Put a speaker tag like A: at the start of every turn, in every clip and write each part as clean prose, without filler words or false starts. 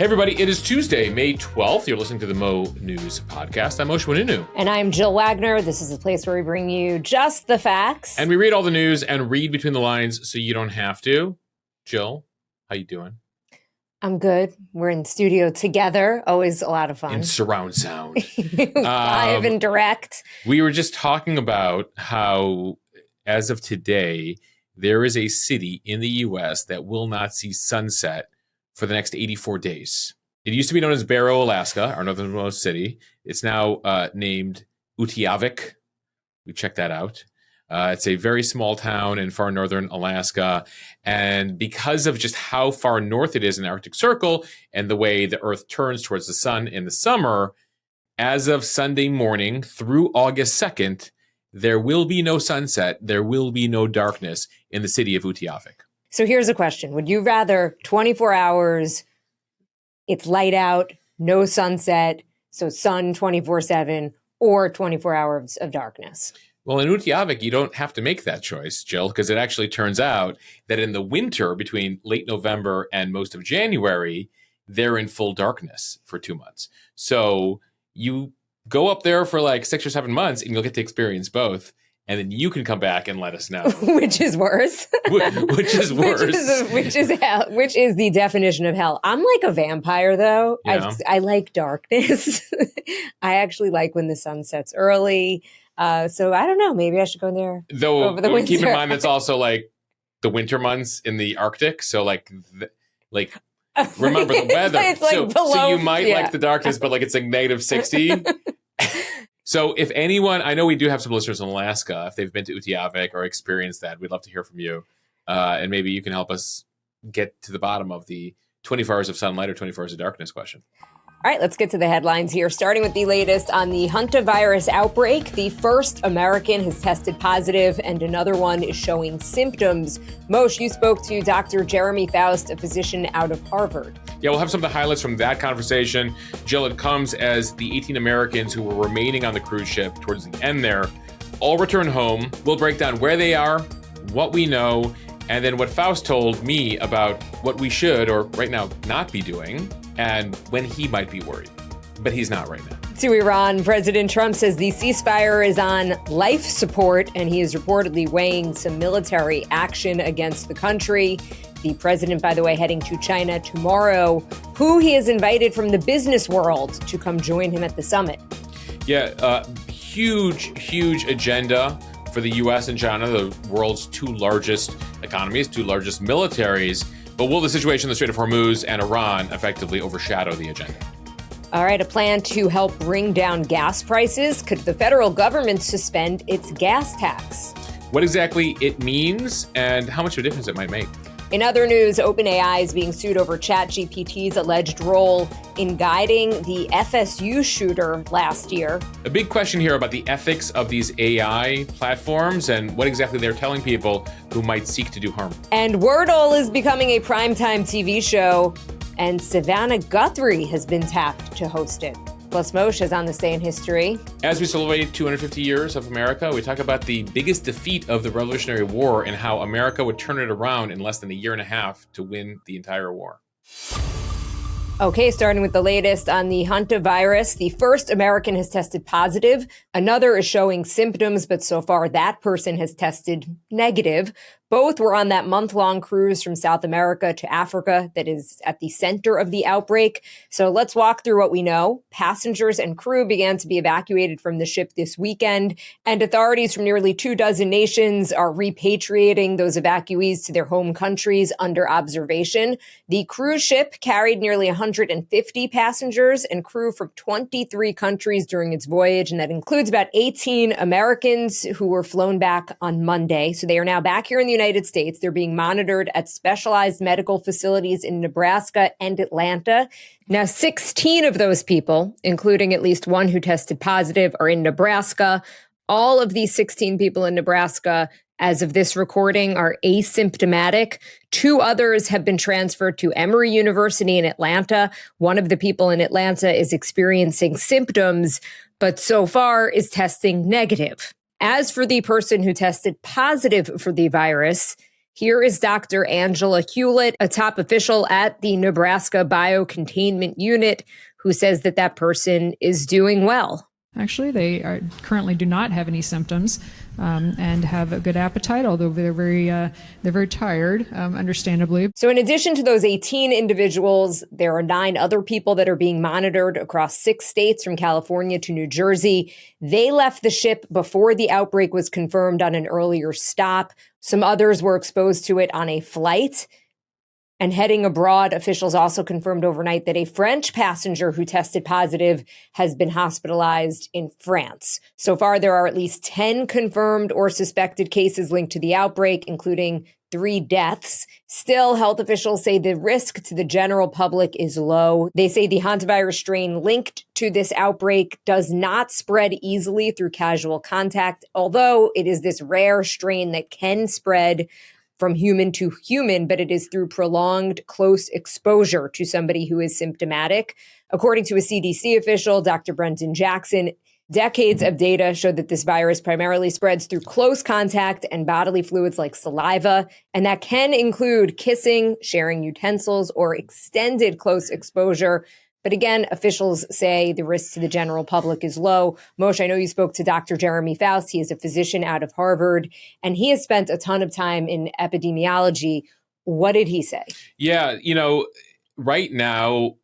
A: Hey everybody, it is Tuesday, May 12th. You're listening to the Mo News Podcast. I'm Moshe Winunu.
B: And I'm Jill Wagner. This is a place where we bring you just the facts.
A: And we read all the news and read between the lines so you don't have to. Jill, how you doing?
B: I'm good. We're in the studio together. Always a lot of fun.
A: In surround sound.
B: Live and direct.
A: We were just talking about how, as of today, there is a city in the U.S. that will not see sunset for the next 84 days. It used to be known as Barrow, Alaska, our northernmost city. It's now named Utqiagvik. We checked that out. It's a very small town in far northern Alaska. And because of just how far north it is in the Arctic Circle and the way the Earth turns towards the sun in the summer, as of Sunday morning through August 2nd, there will be no sunset. There will be no darkness in the city of Utqiagvik.
B: So here's a question. Would you rather 24 hours, it's light out, no sunset, so sun 24/7, or 24 hours of darkness?
A: Well, in Utqiagvik, you don't have to make that choice, Jill, because it actually turns out that in the winter between late November and most of January, they're in full darkness for 2 months. So you go up there for like 6 or 7 months and you'll get to experience both. And then you can come back and let us know.
B: Which is worse.
A: Which is worse.
B: Which is hell. Which is the definition of hell. I'm like a vampire, though.
A: Yeah.
B: I like darkness. I actually like when the sun sets early. So I don't know. Maybe I should go there over the winter.
A: Keep in mind that's also like the winter months in the Arctic. So remember the weather.
B: It's like
A: so you might like the darkness, but like it's like negative 60. So if anyone, I know we do have some listeners in Alaska, if they've been to Utqiagvik or experienced that, we'd love to hear from you. And maybe you can help us get to the bottom of the 24 hours of sunlight or 24 hours of darkness question.
B: All right, let's get to the headlines here, starting with the latest on the Hantavirus outbreak. The first American has tested positive and another one is showing symptoms. Moshe, you spoke to Dr. Jeremy Faust, a physician out of Harvard.
A: Yeah, we'll have some of the highlights from that conversation. Jill, it comes as the 18 Americans who were remaining on the cruise ship towards the end there all return home. We'll break down where they are, what we know, and then what Faust told me about what we should, or right now, not be doing, and when he might be worried. But he's not right now.
B: To Iran, President Trump says the ceasefire is on life support, and he is reportedly weighing some military action against the country. The president, by the way, heading to China tomorrow, who he has invited from the business world to come join him at the summit.
A: Yeah, huge agenda for the U.S. and China, the world's two largest economies, two largest militaries. But will the situation in the Strait of Hormuz and Iran effectively overshadow the agenda?
B: All right, a plan to help bring down gas prices. Could the federal government suspend its gas tax?
A: What exactly it means and how much of a difference it might make.
B: In other news, OpenAI is being sued over ChatGPT's alleged role in guiding the FSU shooter last year.
A: A big question here about the ethics of these AI platforms and what exactly they're telling people who might seek to do harm.
B: And Wordle is becoming a primetime TV show, and Savannah Guthrie has been tapped to host it. Plus, Moshe is on this day in history.
A: As we celebrate 250 years of America, we talk about the biggest defeat of the Revolutionary War and how America would turn it around in less than a year and a half to win the entire war.
B: Okay, starting with the latest on the Hantavirus. The first American has tested positive. Another is showing symptoms, but so far that person has tested negative. Both were on that month-long cruise from South America to Africa that is at the center of the outbreak. So let's walk through what we know. Passengers and crew began to be evacuated from the ship this weekend, and authorities from nearly 24 nations are repatriating those evacuees to their home countries under observation. The cruise ship carried nearly 150 passengers and crew from 23 countries during its voyage, and that includes about 18 Americans who were flown back on Monday. So they are now back here in the United States. They're being monitored at specialized medical facilities in Nebraska and Atlanta. Now, 16 of those people, including at least one who tested positive, are in Nebraska. All of these 16 people in Nebraska, as of this recording, are asymptomatic. 2 others have been transferred to Emory University in Atlanta. One of the people in Atlanta is experiencing symptoms, but so far is testing negative. As for the person who tested positive for the virus, Here is Dr. Angela Hewlett, a top official at the Nebraska Biocontainment Unit, who says that that person is doing well.
C: Actually, they currently do not have any symptoms and have a good appetite, although they're very tired, understandably.
B: So in addition to those 18 individuals, there are 9 other people that are being monitored across 6 states from California to New Jersey. They left the ship before the outbreak was confirmed on an earlier stop. Some others were exposed to it on a flight. And heading abroad, officials also confirmed overnight that a French passenger who tested positive has been hospitalized in France. So far, there are at least 10 confirmed or suspected cases linked to the outbreak, including 3 deaths. Still, health officials say the risk to the general public is low. They say the hantavirus strain linked to this outbreak does not spread easily through casual contact, although it is this rare strain that can spread from human to human, but it is through prolonged close exposure to somebody who is symptomatic. According to a CDC official, Dr. Brenton Jackson, decades of data show that this virus primarily spreads through close contact and bodily fluids like saliva, and that can include kissing, sharing utensils, or extended close exposure. But again, officials say the risk to the general public is low. Moshe, I know you spoke to Dr. Jeremy Faust. He is a physician out of Harvard, and he has spent a ton of time in epidemiology. What did he say?
A: Yeah, right now,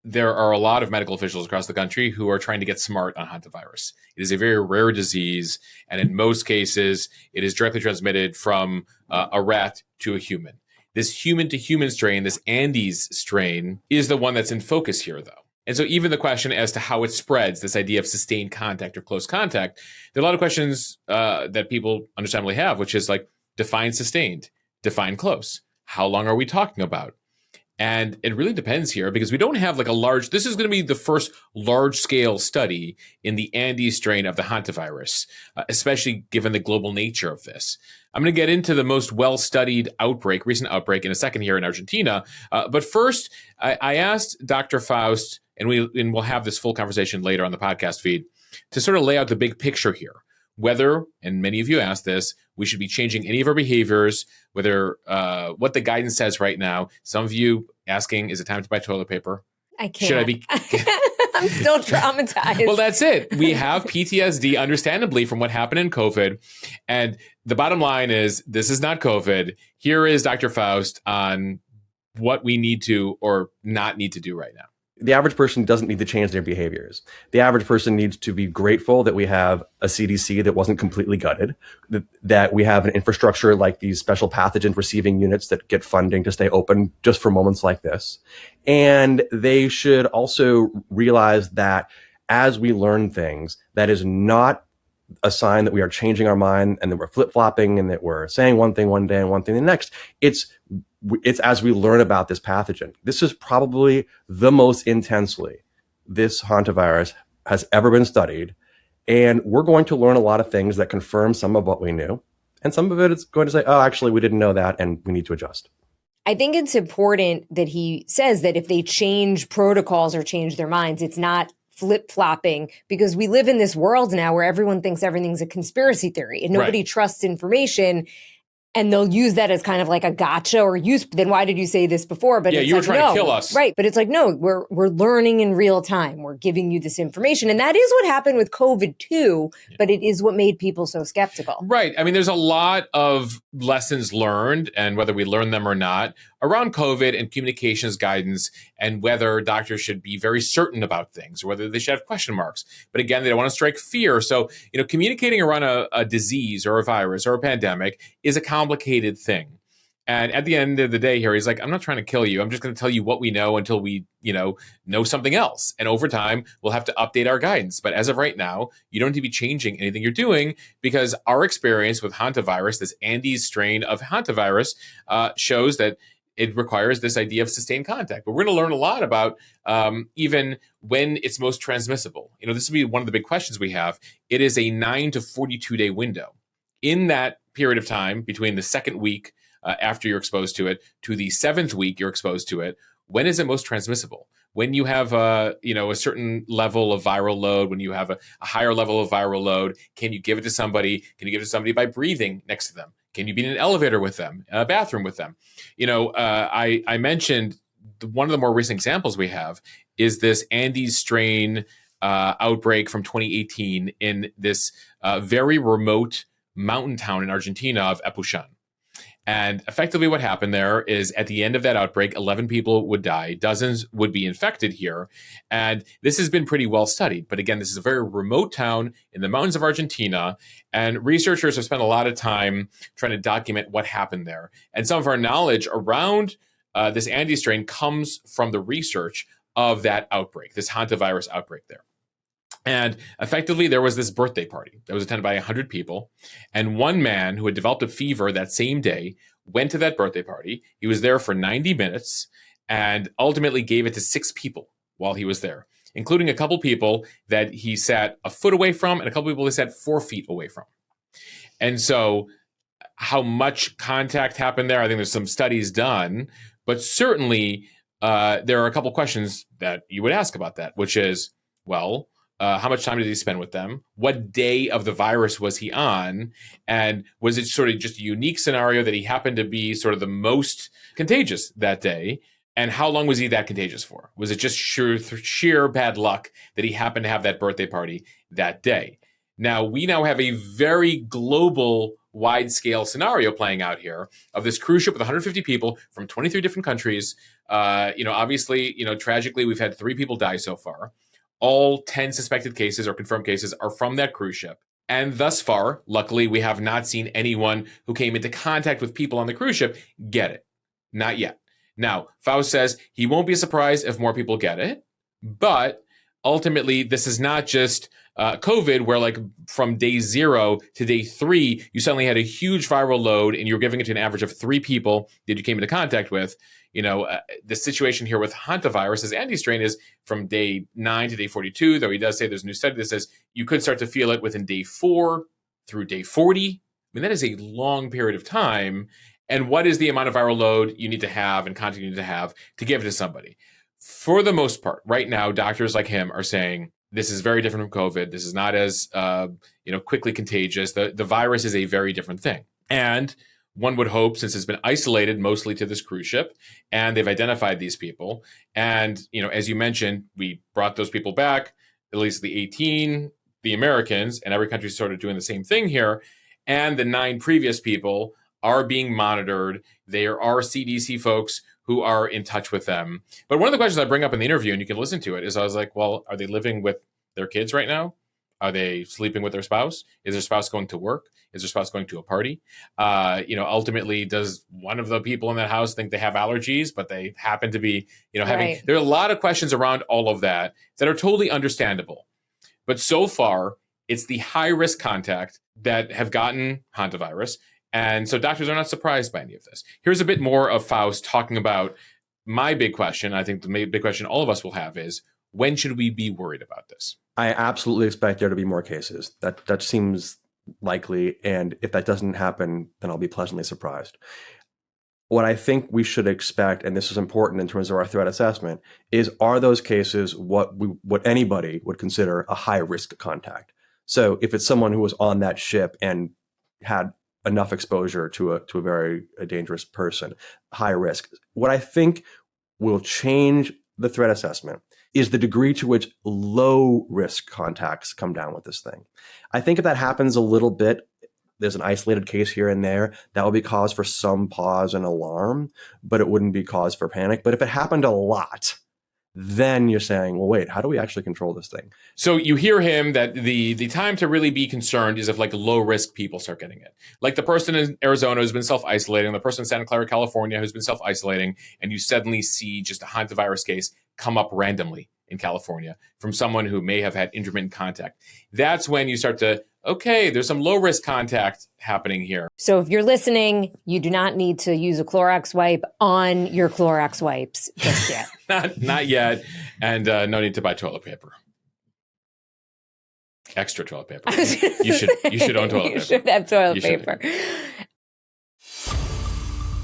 A: there are a lot of medical officials across the country who are trying to get smart on hantavirus. It is a very rare disease, and in most cases, it is directly transmitted from a rat to a human. This human-to-human strain, this Andes strain, is the one that's in focus here, though. And so even the question as to how it spreads, this idea of sustained contact or close contact, there are a lot of questions that people understandably have, which is like, define sustained, define close. How long are we talking about? And it really depends here because we don't have this is going to be the first large-scale study in the Andes strain of the hantavirus, especially given the global nature of this. I'm going to get into the most well-studied recent outbreak in a second here in Argentina. But first, I asked Dr. Faust, and we'll have this full conversation later on the podcast feed, to sort of lay out the big picture here. Whether, and many of you asked this, we should be changing any of our behaviors, whether what the guidance says right now. Some of you asking, is it time to buy toilet paper?
B: I can't.
A: Should I be?
B: I'm still traumatized.
A: Well, that's it. We have PTSD, understandably, from what happened in COVID. And the bottom line is, this is not COVID. Here is Dr. Faust on what we need to or not need to do right now.
D: The average person doesn't need to change their behaviors. The average person needs to be grateful that we have a CDC that wasn't completely gutted, that we have an infrastructure like these special pathogen receiving units that get funding to stay open just for moments like this. And they should also realize that as we learn things, that is not a sign that we are changing our mind and that we're flip-flopping and that we're saying one thing one day and one thing the next. It's as we learn about this pathogen. This is probably the most intensely this hantavirus has ever been studied. And we're going to learn a lot of things that confirm some of what we knew. And some of it is going to say, oh, actually, we didn't know that and we need to adjust.
B: I think it's important that he says that if they change protocols or change their minds, it's not flip-flopping, because we live in this world now where everyone thinks everything's a conspiracy theory and nobody trusts information. And they'll use that as kind of like a gotcha or then why did you say this before? But
A: you were trying to kill us.
B: Right. But it's like, no, we're learning in real time. We're giving you this information. And that is what happened with COVID too, but it is what made people so skeptical.
A: Right. I mean, there's a lot of lessons learned, and whether we learn them or not, around COVID and communications guidance, and whether doctors should be very certain about things or whether they should have question marks. But again, they don't want to strike fear. So, communicating around a disease or a virus or a pandemic is a complicated thing. And at the end of the day here, he's like, I'm not trying to kill you. I'm just going to tell you what we know until we, know something else. And over time, we'll have to update our guidance. But as of right now, you don't need to be changing anything you're doing, because our experience with hantavirus, this Andes strain of hantavirus, shows that it requires this idea of sustained contact. But we're going to learn a lot about even when it's most transmissible. This will be one of the big questions we have. It is a 9 to 42 day window. In that period of time, between the second week after you're exposed to it to the 7th week you're exposed to it, when is it most transmissible? When you have a certain level of viral load, when you have a higher level of viral load, can you give it to somebody? Can you give it to somebody by breathing next to them? Can you be in an elevator with them, a bathroom with them? I mentioned one of the more recent examples we have is this Andes strain outbreak from 2018 in this very remote mountain town in Argentina of Epushan. And effectively what happened there is at the end of that outbreak, 11 people would die, dozens would be infected here. And this has been pretty well studied. But again, this is a very remote town in the mountains of Argentina. And researchers have spent a lot of time trying to document what happened there. And some of our knowledge around this Andes strain comes from the research of that outbreak, this Hantavirus outbreak there. And effectively, there was this birthday party that was attended by 100 people. And one man who had developed a fever that same day went to that birthday party. He was there for 90 minutes and ultimately gave it to 6 people while he was there, including a couple people that he sat a foot away from and a couple people he sat 4 feet away from. And so how much contact happened there, I think there's some studies done, but certainly there are a couple questions that you would ask about that, which is, well, how much time did he spend with them? What day of the virus was he on? And was it sort of just a unique scenario that he happened to be sort of the most contagious that day? And how long was he that contagious for? Was it just sheer bad luck that he happened to have that birthday party that day? Now, we now have a very global, wide-scale scenario playing out here of this cruise ship with 150 people from 23 different countries. Obviously, tragically, we've had 3 people die so far. All 10 suspected cases or confirmed cases are from that cruise ship. And thus far, luckily, we have not seen anyone who came into contact with people on the cruise ship get it. Not yet. Now, Faust says he won't be surprised if more people get it. But ultimately, this is not just COVID, where like from day 0 to day 3, you suddenly had a huge viral load and you're giving it to an average of 3 people that you came into contact with. The situation here with Hantavirus, this Andes strain, is from day 9 to day 42, though he does say there's a new study that says you could start to feel it within day 4 through day 40. I mean, that is a long period of time. And what is the amount of viral load you need to have and contact you need to have to give it to somebody? For the most part, right now, doctors like him are saying this is very different from COVID. This is not as quickly contagious. The virus is a very different thing. And one would hope, since it's been isolated mostly to this cruise ship, and they've identified these people, and as you mentioned, we brought those people back, at least the 18, the Americans, and every country's sort of doing the same thing here, and the 9 previous people are being monitored. There are CDC folks who are in touch with them. But one of the questions I bring up in the interview, and you can listen to it, is I was like, well, are they living with their kids right now? Are they sleeping with their spouse? Is their spouse going to work? Is their spouse going to a party? Ultimately, does one of the people in that house think they have allergies, but they happen to be, having... Right. There are a lot of questions around all of that are totally understandable. But so far, it's the high-risk contact that have gotten Hantavirus. And so doctors are not surprised by any of this. Here's a bit more of Faust talking about my big question. I think the big question all of us will have is, when should we be worried about this?
D: I absolutely expect there to be more cases. That seems likely. And if that doesn't happen, then I'll be pleasantly surprised. What I think we should expect, and this is important in terms of our threat assessment, is are those cases what anybody would consider a high risk contact? So if it's someone who was on that ship and had enough exposure to a very dangerous person, high risk. What I think will change the threat assessment is the degree to which low risk contacts come down with this thing. I think if that happens a little bit, there's an isolated case here and there, that will be cause for some pause and alarm, but it wouldn't be cause for panic. But if it happened a lot, then you're saying, well, wait, how do we actually control this thing?
A: So you hear him that the time to really be concerned is if like low risk people start getting it. Like the person in Arizona who's been self-isolating, the person in Santa Clara, California who's been self-isolating, and you suddenly see just a Hantavirus case come up randomly in California from someone who may have had intermittent contact. That's when you start to, okay, there's some low risk contact happening here.
B: So if you're listening, you do not need to use a Clorox wipe on your Clorox wipes just yet.
A: not yet. And no need to buy toilet paper. Extra toilet paper. You should own toilet paper.
B: You should have toilet paper.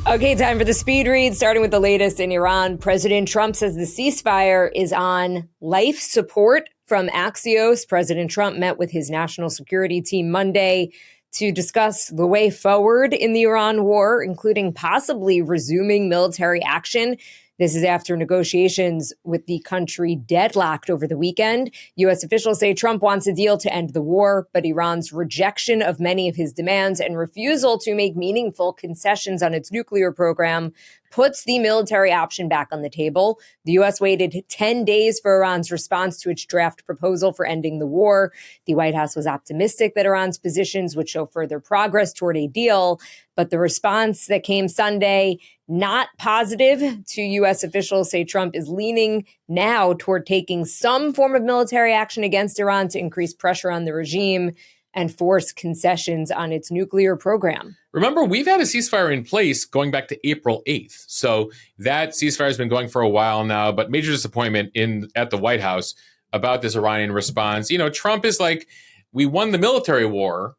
B: Okay, time for the speed read, starting with the latest in Iran. President Trump says the ceasefire is on life support from Axios. President Trump met with his national security team Monday to discuss the way forward in the Iran war, including possibly resuming military action. This is after negotiations with the country deadlocked over the weekend. U.S. officials say Trump wants a deal to end the war, but Iran's rejection of many of his demands and refusal to make meaningful concessions on its nuclear program puts the military option back on the table. The U.S. waited 10 days for Iran's response to its draft proposal for ending the war. The White House was optimistic that Iran's positions would show further progress toward a deal, but the response that came Sunday, not positive. Two U.S. officials say Trump is leaning now toward taking some form of military action against Iran to increase pressure on the regime and force concessions on its nuclear program.
A: Remember, we've had a ceasefire in place going back to April 8th. So that ceasefire has been going for a while now, but major disappointment at the White House about this Iranian response. Trump is like, we won the military war.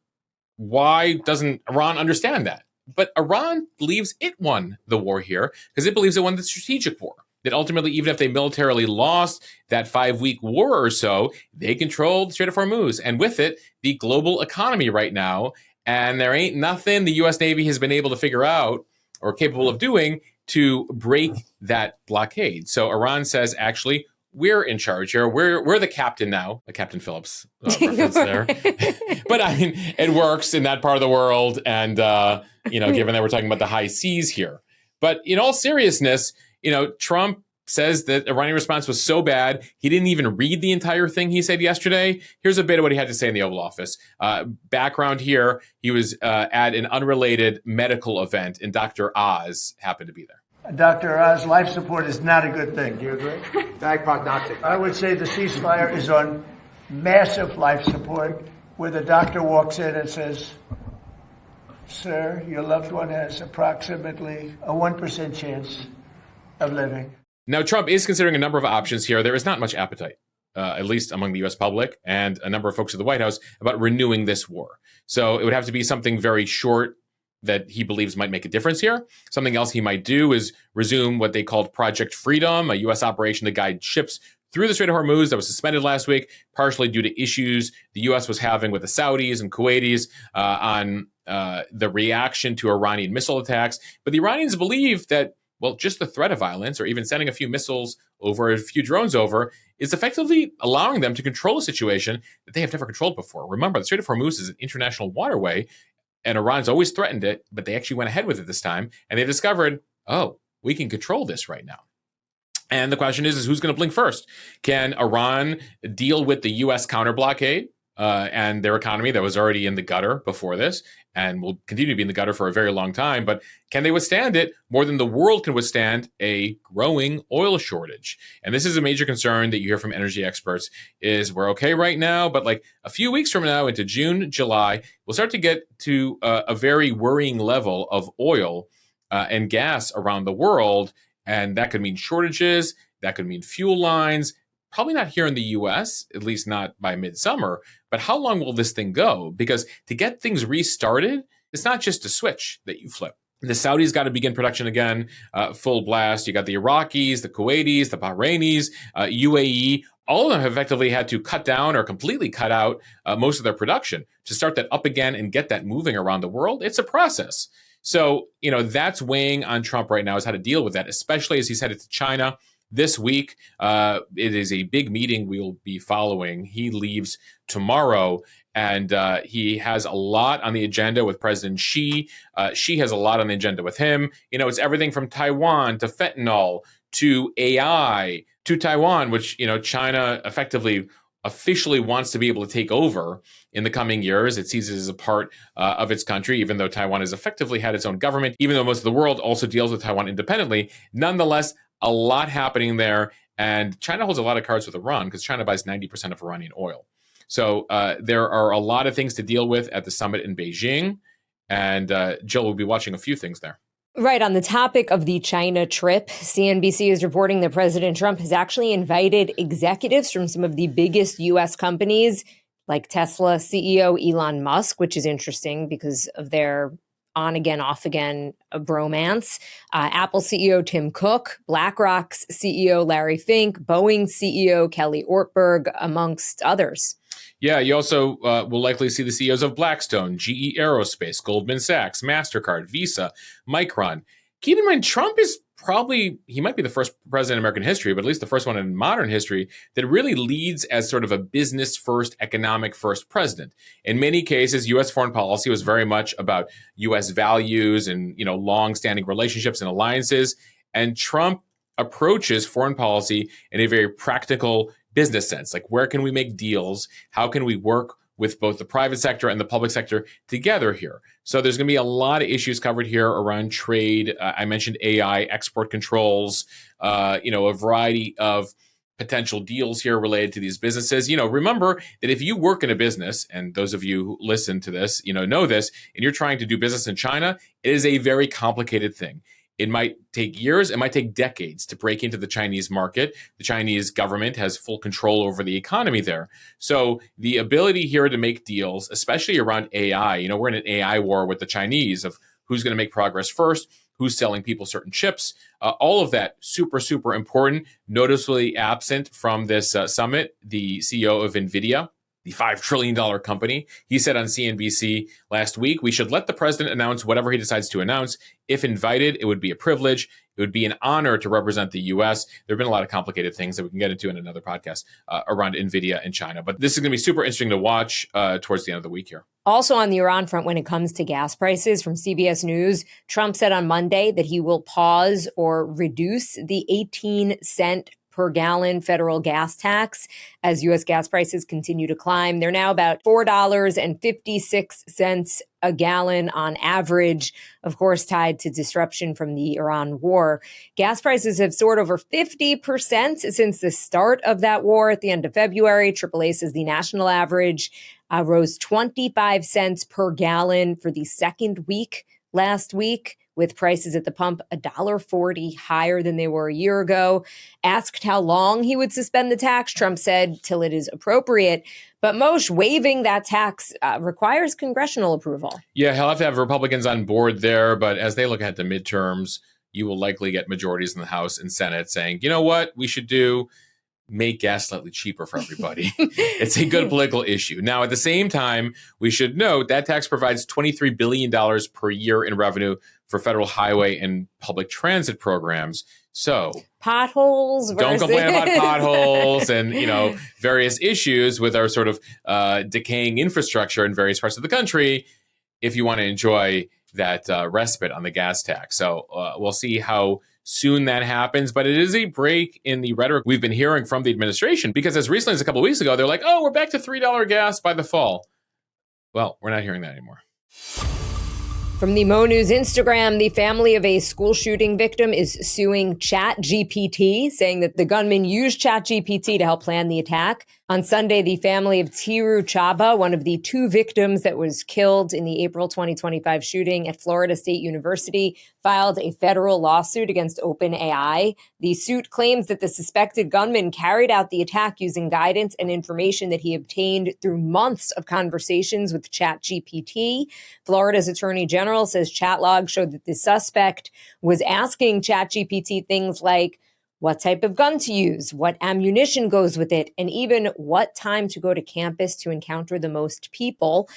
A: Why doesn't Iran understand that? But Iran believes it won the war here because it believes it won the strategic war. That ultimately, even if they militarily lost that 5-week war or so, they controlled the Strait of Hormuz. And with it, the global economy right now. And there ain't nothing the U.S. Navy has been able to figure out or capable of doing to break that blockade. So Iran says, actually, we're in charge here. We're the captain now. A Captain Phillips reference there. But I mean, it works in that part of the world. And, given that we're talking about the high seas here. But in all seriousness, Trump says that Iranian response was so bad, he didn't even read the entire thing he said yesterday. Here's a bit of what he had to say in the Oval Office. Background here, he was at an unrelated medical event, and Dr. Oz happened to be there.
E: Dr. Oz, life support is not a good thing. Do you agree?
F: Bad prognostic.
E: I would say the ceasefire is on massive life support, where the doctor walks in and says, sir, your loved one has approximately a 1% chance of living.
A: Now, Trump is considering a number of options here. There is not much appetite, at least among the U.S. public and a number of folks at the White House, about renewing this war. So it would have to be something very short that he believes might make a difference here. Something else he might do is resume what they called Project Freedom, a U.S. operation to guide ships through the Strait of Hormuz that was suspended last week, partially due to issues the U.S. was having with the Saudis and Kuwaitis on the reaction to Iranian missile attacks. But the Iranians believe that, well, just the threat of violence or even sending a few missiles over, a few drones over, is effectively allowing them to control a situation that they have never controlled before. Remember, the Strait of Hormuz is an international waterway, and Iran's always threatened it, but they actually went ahead with it this time, and they discovered, oh, we can control this right now. And the question is who's going to blink first? Can Iran deal with the U.S. counter blockade and their economy that was already in the gutter before this and will continue to be in the gutter for a very long time? But can they withstand it more than the world can withstand a growing oil shortage? And this is a major concern that you hear from energy experts is we're okay right now, but like a few weeks from now into June, July, we'll start to get to a very worrying level of oil and gas around the world. And that could mean shortages. That could mean fuel lines. Probably not here in the U.S., at least not by midsummer. But how long will this thing go? Because to get things restarted, it's not just a switch that you flip. The Saudis got to begin production again, full blast. You got the Iraqis, the Kuwaitis, the Bahrainis, UAE. All of them have effectively had to cut down or completely cut out most of their production to start that up again and get that moving around the world. It's a process. So, that's weighing on Trump right now is how to deal with that, especially as he's headed to China this week. It is a big meeting we'll be following. He leaves tomorrow, and he has a lot on the agenda with President Xi. Xi has a lot on the agenda with him. It's everything from Taiwan to fentanyl to AI to Taiwan, which, China effectively officially wants to be able to take over in the coming years. It sees it as a part of its country, even though Taiwan has effectively had its own government, even though most of the world also deals with Taiwan independently. Nonetheless, a lot happening there. And China holds a lot of cards with Iran because China buys 90% of Iranian oil. So there are a lot of things to deal with at the summit in Beijing. And Jill will be watching a few things there.
B: Right. On the topic of the China trip, CNBC is reporting that President Trump has actually invited executives from some of the biggest U.S. companies, like Tesla CEO Elon Musk, which is interesting because of their on-again, off-again bromance. Apple CEO Tim Cook, BlackRock's CEO Larry Fink, Boeing CEO Kelly Ortberg, amongst others.
A: Yeah, you also will likely see the CEOs of Blackstone, GE Aerospace, Goldman Sachs, MasterCard, Visa, Micron. Keep in mind, Trump is he might be the first president in American history, but at least the first one in modern history that really leads as sort of a business first, economic first president. In many cases, U.S. foreign policy was very much about U.S. values and, long-standing relationships and alliances. And Trump approaches foreign policy in a very practical business sense. Like, where can we make deals? How can we work with both the private sector and the public sector together here? So there's going to be a lot of issues covered here around trade. I mentioned AI, export controls, a variety of potential deals here related to these businesses. Remember that if you work in a business, and those of you who listen to this, know this, and you're trying to do business in China, it is a very complicated thing. It might take years, it might take decades to break into the Chinese market. The Chinese government has full control over the economy there. So the ability here to make deals, especially around AI, we're in an AI war with the Chinese of who's going to make progress first, who's selling people certain chips, all of that super, super important. Noticeably absent from this summit, the CEO of NVIDIA, the $5 trillion company. He said on CNBC last week, we should let the president announce whatever he decides to announce. If invited, it would be a privilege. It would be an honor to represent the U.S. There have been a lot of complicated things that we can get into in another podcast around NVIDIA and China. But this is going to be super interesting to watch towards the end of the week here.
B: Also on the Iran front, when it comes to gas prices, from CBS News, Trump said on Monday that he will pause or reduce the 18-cent per gallon federal gas tax as U.S. gas prices continue to climb. They're now about $4.56 a gallon on average, of course, tied to disruption from the Iran war. Gas prices have soared over 50% since the start of that war at the end of February. AAA says the national average rose 25 cents per gallon for the second week last week, with prices at the pump $1.40 higher than they were a year ago. Asked how long he would suspend the tax, Trump said, till it is appropriate. But Moshe, waiving that tax requires congressional approval.
A: Yeah, he'll have to have Republicans on board there. But as they look at the midterms, you will likely get majorities in the House and Senate saying, you know what we should do? Make gas slightly cheaper for everybody. It's a good political issue. Now, at the same time, we should note that tax provides $23 billion per year in revenue for federal highway and public transit programs. So
B: potholes
A: don't complain about potholes and, various issues with our sort of decaying infrastructure in various parts of the country if you want to enjoy that respite on the gas tax. So we'll see how soon that happens, but it is a break in the rhetoric we've been hearing from the administration, because as recently as a couple of weeks ago, they're like, oh, we're back to $3 gas by the fall. Well, we're not hearing that anymore.
B: From the Mo News Instagram, the family of a school shooting victim is suing ChatGPT, saying that the gunman used ChatGPT to help plan the attack. On Sunday, the family of Tiru Chaba, one of the two victims that was killed in the April 2025 shooting at Florida State University, filed a federal lawsuit against OpenAI. The suit claims that the suspected gunman carried out the attack using guidance and information that he obtained through months of conversations with ChatGPT. Florida's Attorney General says chat logs showed that the suspect was asking ChatGPT things like what type of gun to use, what ammunition goes with it, and even what time to go to campus to encounter the most people.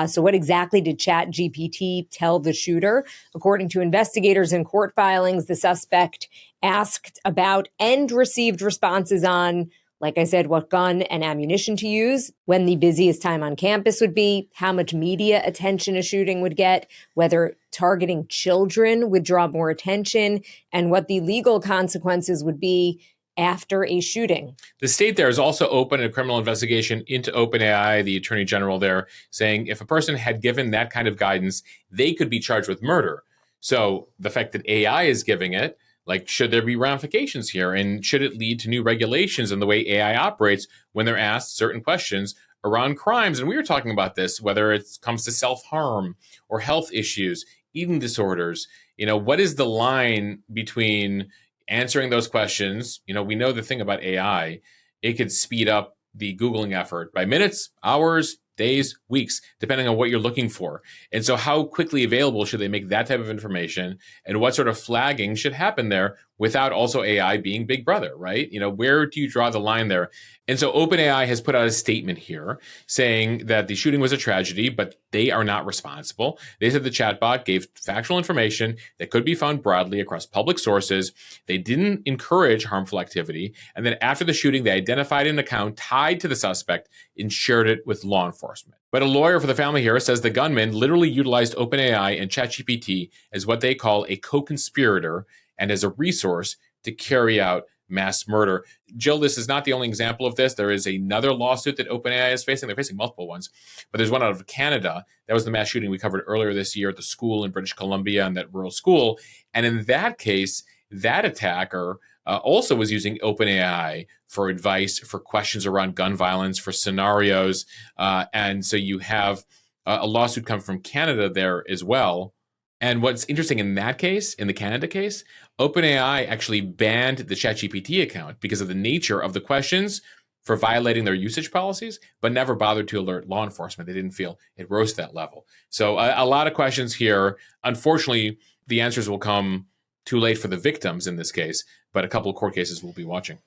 B: So what exactly did ChatGPT tell the shooter? According to investigators in court filings, the suspect asked about and received responses on, like I said, what gun and ammunition to use, when the busiest time on campus would be, how much media attention a shooting would get, whether targeting children would draw more attention, and what the legal consequences would be after a shooting.
A: The state there has also opened a criminal investigation into OpenAI, the attorney general there, saying if a person had given that kind of guidance, they could be charged with murder. So the fact that AI is giving it, like, should there be ramifications here? And should it lead to new regulations in the way AI operates when they're asked certain questions around crimes? And we were talking about this, whether it comes to self-harm or health issues, eating disorders. What is the line between answering those questions? We know the thing about AI, it could speed up the Googling effort by minutes, hours, days, weeks, depending on what you're looking for. And so how quickly available should they make that type of information? And what sort of flagging should happen there without also AI being Big Brother, right? Where do you draw the line there? And so OpenAI has put out a statement here saying that the shooting was a tragedy, but they are not responsible. They said the chatbot gave factual information that could be found broadly across public sources. They didn't encourage harmful activity. And then after the shooting, they identified an account tied to the suspect and shared it with law enforcement. But a lawyer for the family here says the gunman literally utilized OpenAI and ChatGPT as what they call a co-conspirator and as a resource to carry out mass murder. Jill, this is not the only example of this. There is another lawsuit that OpenAI is facing. They're facing multiple ones, but there's one out of Canada. That was the mass shooting we covered earlier this year at the school in British Columbia, and that rural school. And in that case, that attacker also was using OpenAI for advice, for questions around gun violence, for scenarios. And so you have a lawsuit come from Canada there as well. And what's interesting in that case, in the Canada case, OpenAI actually banned the ChatGPT account because of the nature of the questions for violating their usage policies, but never bothered to alert law enforcement. They didn't feel it rose to that level. So a lot of questions here. Unfortunately, the answers will come too late for the victims in this case, but a couple of court cases we'll be watching.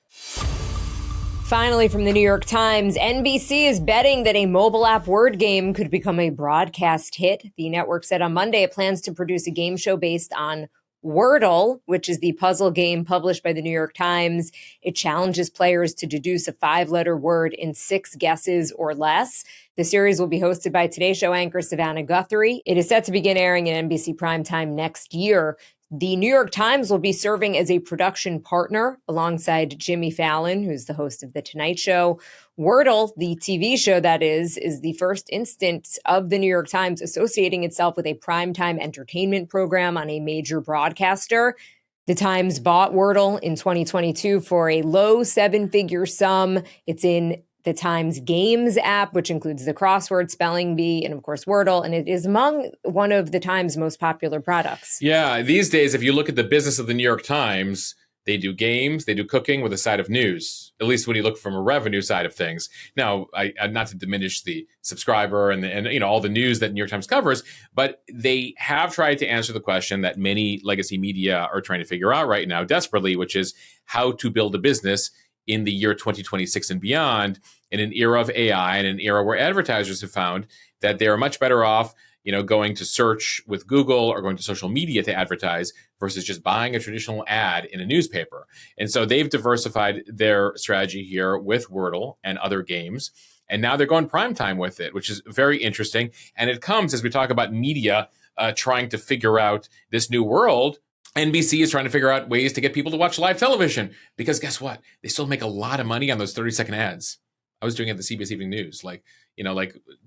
B: Finally, from the New York Times, NBC is betting that a mobile app word game could become a broadcast hit. The network said on Monday it plans to produce a game show based on Wordle, which is the puzzle game published by the New York Times. It challenges players to deduce a 5-letter word in 6 guesses or less. The series will be hosted by Today Show anchor Savannah Guthrie. It is set to begin airing in NBC primetime next year. The New York Times will be serving as a production partner alongside Jimmy Fallon, who's the host of The Tonight Show. Wordle, the TV show that is the first instance of the New York Times associating itself with a primetime entertainment program on a major broadcaster. The Times bought Wordle in 2022 for a low 7-figure sum. It's in the Times Games app, which includes the crossword, spelling bee, and of course Wordle, and it is among one of the Times' most popular products. Yeah,
A: these days, if you look at the business of the New York Times, they do games, they do cooking with a side of news, at least when you look from a revenue side of things. Now, I not to diminish the subscriber and all the news that New York Times covers, but they have tried to answer the question that many legacy media are trying to figure out right now desperately, which is how to build a business in the year 2026 and beyond, in an era of AI and an era where advertisers have found that they are much better off, going to search with Google or going to social media to advertise versus just buying a traditional ad in a newspaper. And so they've diversified their strategy here with Wordle and other games. And now they're going primetime with it, which is very interesting. And it comes as we talk about media trying to figure out this new world. NBC is trying to figure out ways to get people to watch live television because guess what? They still make a lot of money on those 30-second ads. I was doing it at the CBS Evening News,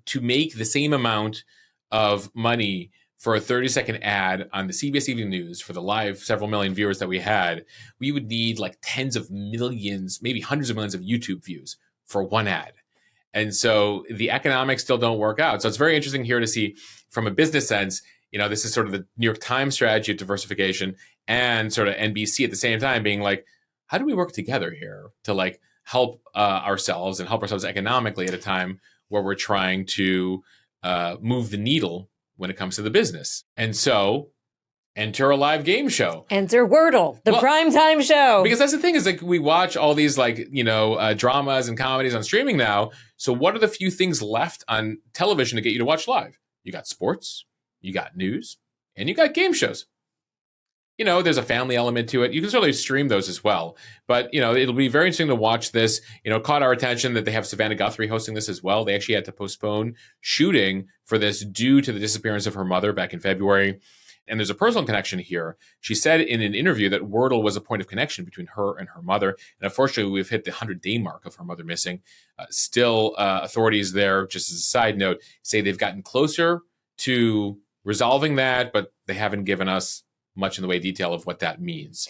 A: to make the same amount of money for a 30-second ad on the CBS Evening News for the live several million viewers that we had, we would need like tens of millions, maybe hundreds of millions of YouTube views for one ad. And so the economics still don't work out. So it's very interesting here to see from a business sense, this is sort of the New York Times strategy of diversification and sort of NBC at the same time being like, how do we work together here to help ourselves and help ourselves economically at a time where we're trying to move the needle when it comes to the business? And so enter a live game show.
B: Enter Wordle, the primetime show.
A: Because that's the thing is we watch all these dramas and comedies on streaming now. So what are the few things left on television to get you to watch live? You got sports. You got news, and you got game shows. There's a family element to it. You can certainly stream those as well. But, it'll be very interesting to watch this. It caught our attention that they have Savannah Guthrie hosting this as well. They actually had to postpone shooting for this due to the disappearance of her mother back in February. And there's a personal connection here. She said in an interview that Wordle was a point of connection between her and her mother. And unfortunately, we've hit the 100-day mark of her mother missing. Still, authorities there, just as a side note, say they've gotten closer to resolving that, but they haven't given us much in the way of detail of what that means.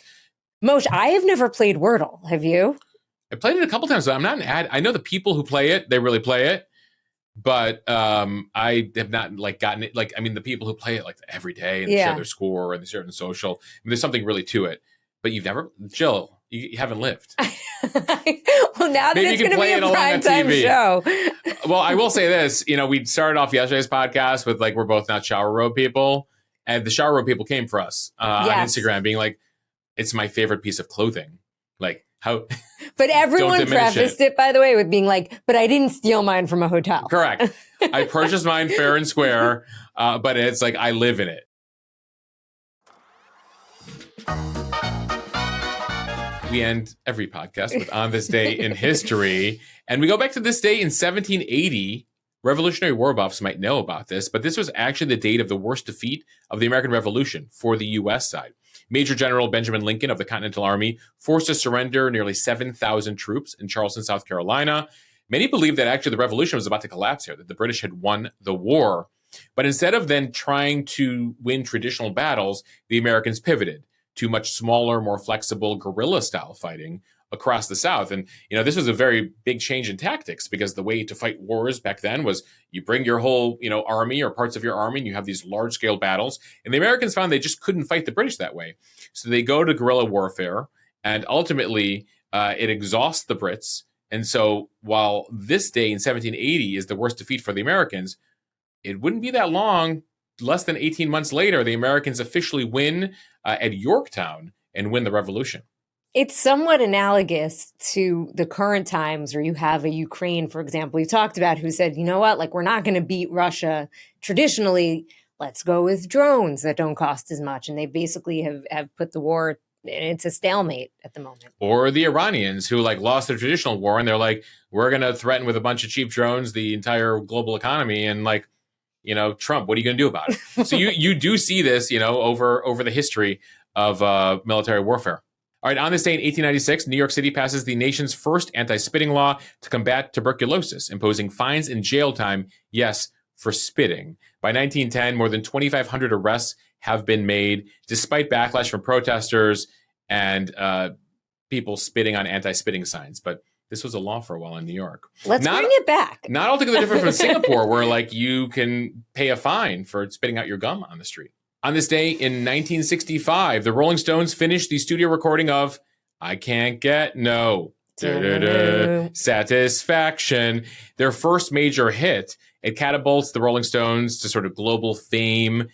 B: Moshe, I have never played Wordle. Have you?
A: I played it a couple times, but I'm not an ad. I know the people who play it, they really play it, but I have not gotten it. The people who play it every day and share their score and they share it in social. There's something really to it, but you've never, Jill, you haven't lived.
B: Well, now that it's going to be a primetime show.
A: Well, I will say this, we started off yesterday's podcast with we're both not shower robe people. And the shower robe people came for us on Instagram being like, it's my favorite piece of clothing. Like how.
B: But everyone prefaced it, by the way, with being like, but I didn't steal mine from a hotel.
A: Correct. I purchased mine fair and square, but it's like I live in it. We end every podcast with On This Day in History. And we go back to this day in 1780. Revolutionary War buffs might know about this, but this was actually the date of the worst defeat of the American Revolution for the U.S. side. Major General Benjamin Lincoln of the Continental Army forced to surrender nearly 7,000 troops in Charleston, South Carolina. Many believe that actually the revolution was about to collapse here, that the British had won the war. But instead of then trying to win traditional battles, the Americans pivoted to much smaller, more flexible guerrilla-style fighting across the South. And, this was a very big change in tactics, because the way to fight wars back then was you bring your whole, army or parts of your army, and you have these large-scale battles. And the Americans found they just couldn't fight the British that way. So they go to guerrilla warfare, and ultimately it exhausts the Brits. And so while this day in 1780 is the worst defeat for the Americans, it wouldn't be that long. Less than 18 months later, the Americans officially win at Yorktown and win the revolution.
B: It's somewhat analogous to the current times where you have a Ukraine, for example, you talked about, who said, you know what, like, we're not going to beat Russia traditionally. Let's go with drones that don't cost as much. And they basically have put the war, it's a stalemate at the moment. Or
A: the Iranians who lost their traditional war, and they're like, we're going to threaten with a bunch of cheap drones the entire global economy. And Trump, what are you going to do about it? So you do see this, over the history of military warfare. All right, on this day in 1896, New York City passes the nation's first anti-spitting law to combat tuberculosis, imposing fines and jail time, yes, for spitting. By 1910, more than 2,500 arrests have been made, despite backlash from protesters and people spitting on anti-spitting signs. But this was a law for a while in New York.
B: Let's bring it back.
A: Not altogether different from Singapore, where you can pay a fine for spitting out your gum on the street. On this day in 1965, the Rolling Stones finished the studio recording of I Can't Get No Satisfaction, their first major hit. It catapults the Rolling Stones to sort of global fame.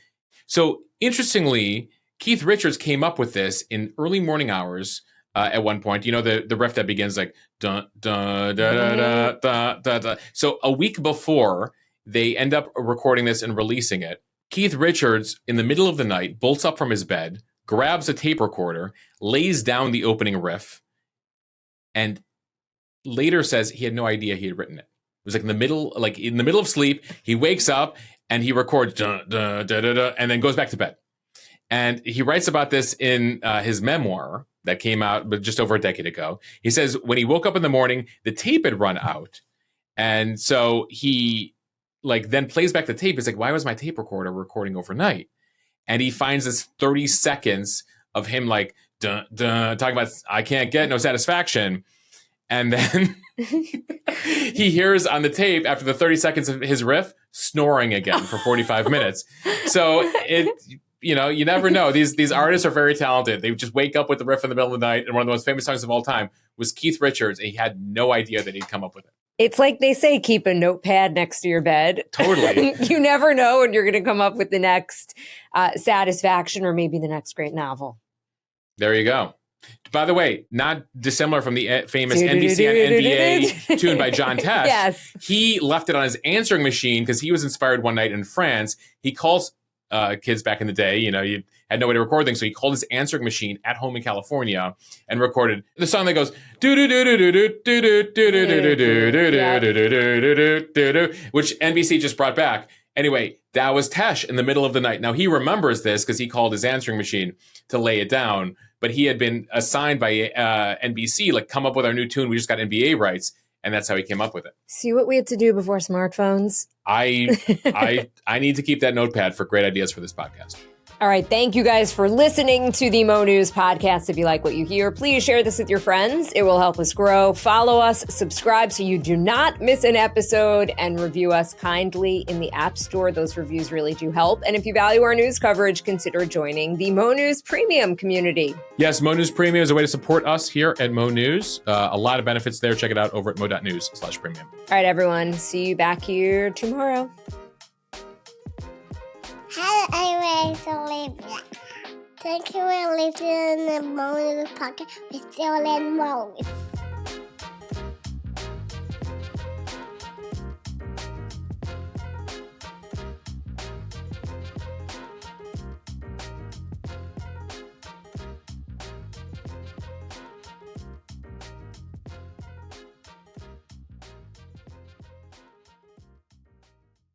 A: So interestingly, Keith Richards came up with this in early morning hours at one point. The riff that begins like dun, dun, da, da, da, da, da, da. So a week before they end up recording this and releasing it, Keith Richards, in the middle of the night, bolts up from his bed, grabs a tape recorder, lays down the opening riff, and later says he had no idea he had written it. It was in the middle of sleep. He wakes up and he records dun, dun, da, da, da, and then goes back to bed. And he writes about this in his memoir that came out just over a decade ago. He says when he woke up in the morning, the tape had run out, and so he then plays back the tape. It's like, why was my tape recorder recording overnight? And he finds this 30 seconds of him dun, dun, talking about I can't get no satisfaction. And then he hears on the tape, after the 30 seconds of his riff, snoring again for 45 minutes. So you never know. These artists are very talented. They just wake up with the riff in the middle of the night. And one of the most famous songs of all time was Keith Richards. And he had no idea that he'd come up with it.
B: It's like they say, keep a notepad next to your bed.
A: Totally.
B: You never know when you're going to come up with the next satisfaction or maybe the next great novel.
A: There you go. By the way, not dissimilar from the famous NBC and NBA tune by John Tesh.
B: Yes.
A: He left it on his answering machine because he was inspired one night in France. He calls kids back in the day, you had no way to record things. So he called his answering machine at home in California and recorded the song that goes do do do do do do do do do do do do do do, which NBC just brought back. Anyway, that was Tesh in the middle of the night. Now he remembers this because he called his answering machine to lay it down, but he had been assigned by NBC, come up with our new tune. We just got NBA rights. And that's how he came up with it.
B: See what we had to do before smartphones?
A: I need to keep that notepad for great ideas for this podcast.
B: All right. Thank you guys for listening to the Mo News podcast. If you like what you hear, please share this with your friends. It will help us grow. Follow us, subscribe so you do not miss an episode, and review us kindly in the App Store. Those reviews really do help. And if you value our news coverage, consider joining the Mo News Premium community.
A: Yes, Mo News Premium is a way to support us here at Mo News. A lot of benefits there. Check it out over at mo.news/premium.
B: All right, everyone. See you back here tomorrow.
F: How I raise a Thank you for listening to the Bonus Podcast with Jill and Rose.